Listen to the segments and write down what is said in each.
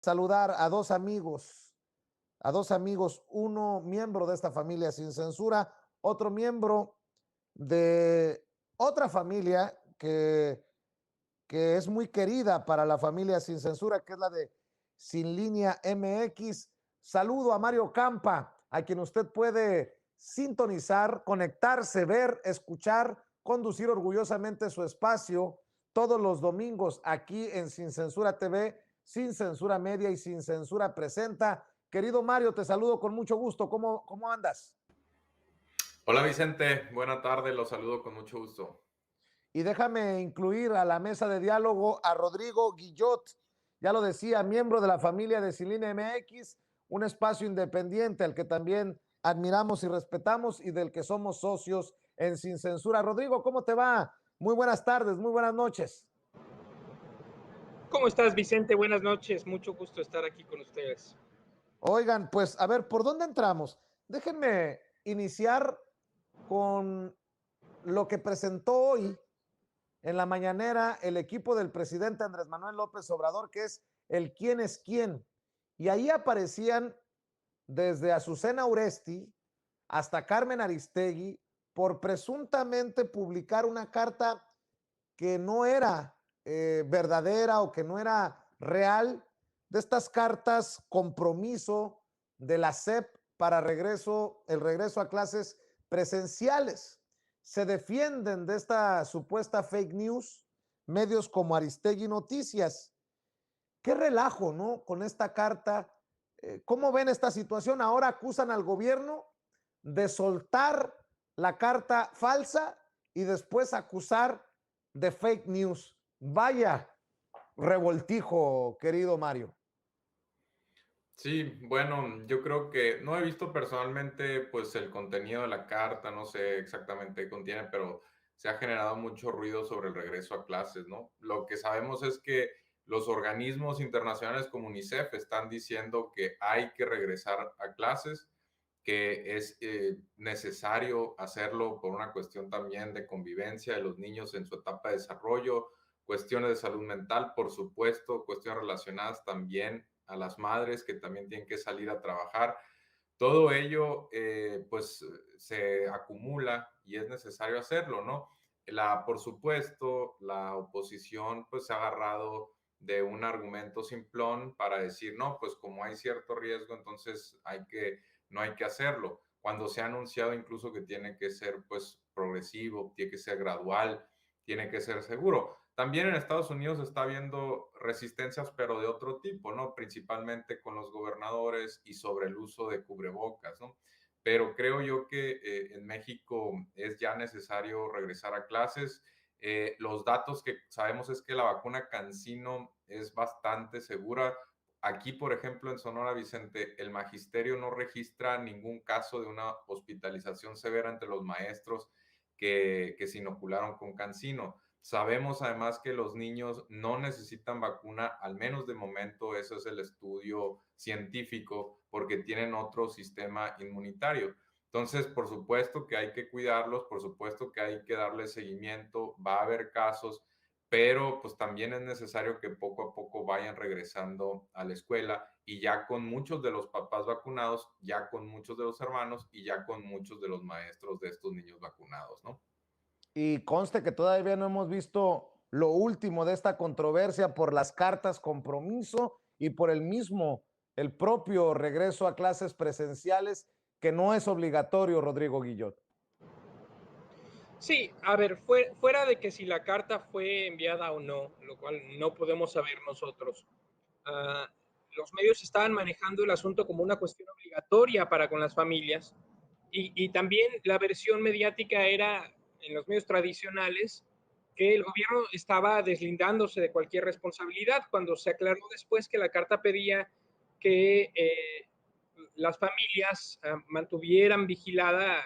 saludar a dos amigos, uno miembro de esta familia Sin Censura, otro miembro de otra familia que es muy querida para la familia Sin Censura, que es la de Sin Línea MX. Saludo a Mario Campa, a quien usted puede sintonizar, conectarse, ver, escuchar, conducir orgullosamente su espacio todos los domingos aquí en Sin Censura TV, Sin Censura Media y Sin Censura Presenta. Querido Mario, te saludo con mucho gusto. ¿Cómo andas? Hola Vicente, buena tarde, los saludo con mucho gusto. Y déjame incluir a la mesa de diálogo a Rodrigo Guillot, ya lo decía, miembro de la familia de Silina MX, un espacio independiente al que también admiramos y respetamos y del que somos socios en Sin Censura. Rodrigo, ¿cómo te va? Muy buenas tardes, muy buenas noches. ¿Cómo estás, Vicente? Buenas noches, mucho gusto estar aquí con ustedes. Oigan, pues a ver, ¿por dónde entramos? Déjenme iniciar con lo que presentó hoy en la mañanera el equipo del presidente Andrés Manuel López Obrador, que es el quién es quién. Y ahí aparecían desde Azucena Uresti hasta Carmen Aristegui por presuntamente publicar una carta que no era verdadera o que no era real, de estas cartas compromiso de la SEP para el regreso a clases presenciales. Se defienden de esta supuesta fake news medios como Aristegui Noticias. Qué relajo, ¿no? Con esta carta. ¿Cómo ven esta situación? Ahora acusan al gobierno de soltar la carta falsa y después acusar de fake news. Vaya revoltijo, querido Mario. Sí, bueno, yo creo que no he visto personalmente pues el contenido de la carta, no sé exactamente qué contiene, pero se ha generado mucho ruido sobre el regreso a clases, ¿no? Lo que sabemos es que los organismos internacionales como UNICEF están diciendo que hay que regresar a clases, que es necesario hacerlo por una cuestión también de convivencia de los niños en su etapa de desarrollo, cuestiones de salud mental, por supuesto, cuestiones relacionadas también a las madres que también tienen que salir a trabajar. Todo ello, pues, se acumula y es necesario hacerlo, ¿no? Por supuesto, la oposición, pues, se ha agarrado de un argumento simplón para decir, no, pues, como hay cierto riesgo, entonces no hay que hacerlo. Cuando se ha anunciado incluso que tiene que ser, pues, progresivo, tiene que ser gradual, tiene que ser seguro. También en Estados Unidos está habiendo resistencias, pero de otro tipo, ¿no? Principalmente con los gobernadores y sobre el uso de cubrebocas, ¿no? Pero creo yo que en México es ya necesario regresar a clases. Los datos que sabemos es que la vacuna CanSino es bastante segura. Aquí, por ejemplo, en Sonora, Vicente, el magisterio no registra ningún caso de una hospitalización severa entre los maestros que se inocularon con CanSino. Sabemos además que los niños no necesitan vacuna, al menos de momento, eso es el estudio científico, porque tienen otro sistema inmunitario. Entonces, por supuesto que hay que cuidarlos, por supuesto que hay que darles seguimiento, va a haber casos, pero pues también es necesario que poco a poco vayan regresando a la escuela y ya con muchos de los papás vacunados, ya con muchos de los hermanos y ya con muchos de los maestros de estos niños vacunados, ¿no? Y conste que todavía no hemos visto lo último de esta controversia por las cartas compromiso y por el propio regreso a clases presenciales, que no es obligatorio, Rodrigo Guillot. Sí, a ver, fuera de que si la carta fue enviada o no, lo cual no podemos saber nosotros, uh, los medios estaban manejando el asunto como una cuestión obligatoria para con las familias y también la versión mediática era en los medios tradicionales que el gobierno estaba deslindándose de cualquier responsabilidad cuando se aclaró después que la carta pedía que las familias mantuvieran vigilada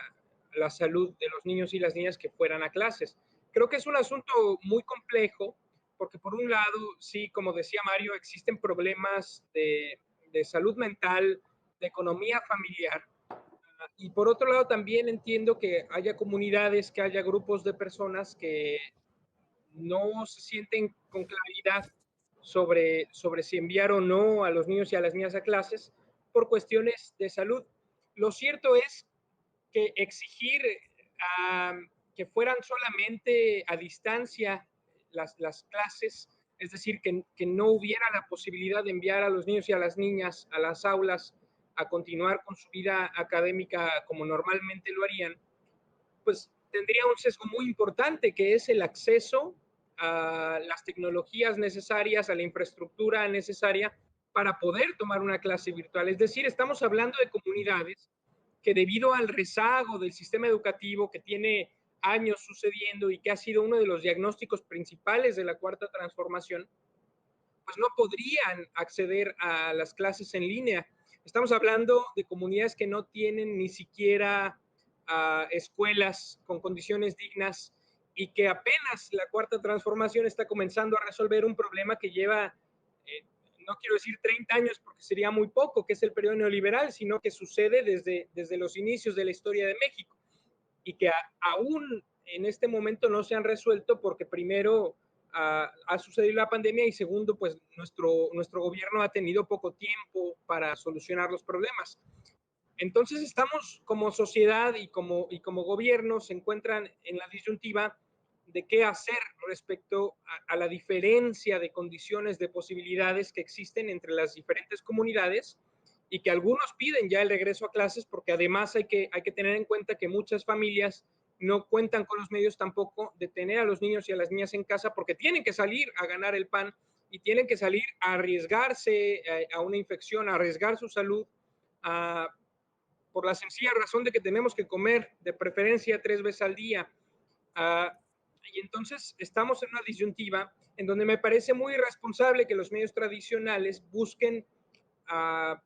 la salud de los niños y las niñas que fueran a clases. Creo que es un asunto muy complejo porque por un lado, sí, como decía Mario, existen problemas de salud mental, de economía familiar, y por otro lado también entiendo que haya comunidades, que haya grupos de personas que no se sienten con claridad sobre si enviar o no a los niños y a las niñas a clases por cuestiones de salud. Lo cierto es que exigir que fueran solamente a distancia las clases, es decir, que no hubiera la posibilidad de enviar a los niños y a las niñas a las aulas a continuar con su vida académica como normalmente lo harían, pues tendría un sesgo muy importante, que es el acceso a las tecnologías necesarias, a la infraestructura necesaria para poder tomar una clase virtual. Es decir, estamos hablando de comunidades que debido al rezago del sistema educativo que tiene años sucediendo y que ha sido uno de los diagnósticos principales de la cuarta transformación, pues no podrían acceder a las clases en línea. Estamos hablando de comunidades que no tienen ni siquiera escuelas con condiciones dignas y que apenas la cuarta transformación está comenzando a resolver un problema que lleva, no quiero decir 30 años porque sería muy poco, que es el periodo neoliberal, sino que sucede desde los inicios de la historia de México y que aún en este momento no se han resuelto porque primero ha sucedido la pandemia y segundo, pues nuestro gobierno ha tenido poco tiempo para solucionar los problemas. Entonces estamos como sociedad y como gobierno se encuentran en la disyuntiva de qué hacer respecto a la diferencia de condiciones, de posibilidades que existen entre las diferentes comunidades y que algunos piden ya el regreso a clases porque además hay que tener en cuenta que muchas familias no cuentan con los medios tampoco de tener a los niños y a las niñas en casa porque tienen que salir a ganar el pan y tienen que salir a arriesgarse a una infección, a arriesgar su salud, a por la sencilla razón de que tenemos que comer de preferencia 3 veces al día. Y entonces estamos en una disyuntiva en donde me parece muy irresponsable que los medios tradicionales busquen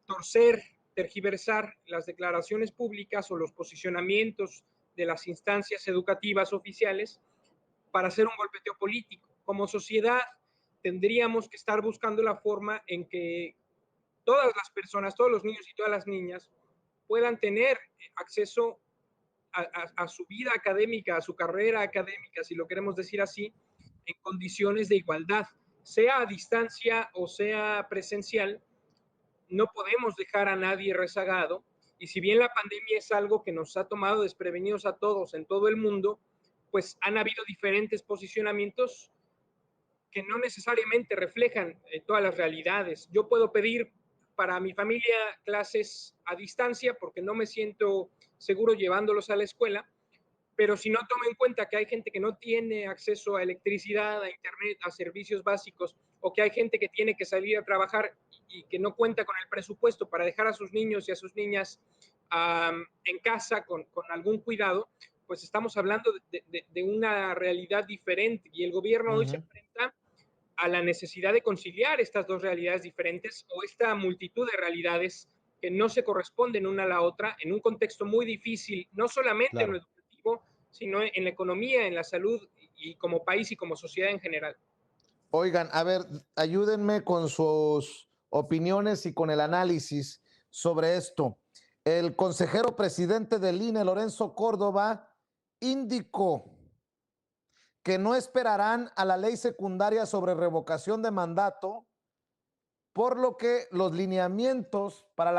torcer, tergiversar las declaraciones públicas o los posicionamientos de las instancias educativas oficiales para hacer un golpeteo político. Como sociedad tendríamos que estar buscando la forma en que todas las personas, todos los niños y todas las niñas puedan tener acceso a su vida académica, a su carrera académica, si lo queremos decir así, en condiciones de igualdad, sea a distancia o sea presencial. No podemos dejar a nadie rezagado. Y si bien la pandemia es algo que nos ha tomado desprevenidos a todos en todo el mundo, pues han habido diferentes posicionamientos que no necesariamente reflejan todas las realidades. Yo puedo pedir para mi familia clases a distancia porque no me siento seguro llevándolos a la escuela, pero si no tomo en cuenta que hay gente que no tiene acceso a electricidad, a internet, a servicios básicos, o que hay gente que tiene que salir a trabajar y que no cuenta con el presupuesto para dejar a sus niños y a sus niñas en casa con algún cuidado, pues estamos hablando de una realidad diferente y el gobierno hoy se enfrenta a la necesidad de conciliar estas dos realidades diferentes o esta multitud de realidades que no se corresponden una a la otra en un contexto muy difícil, no solamente en lo educativo, sino en la economía, en la salud y como país y como sociedad en general. Oigan, a ver, ayúdenme con sus opiniones y con el análisis sobre esto. El consejero presidente del INE, Lorenzo Córdoba, indicó que no esperarán a la ley secundaria sobre revocación de mandato, por lo que los lineamientos para la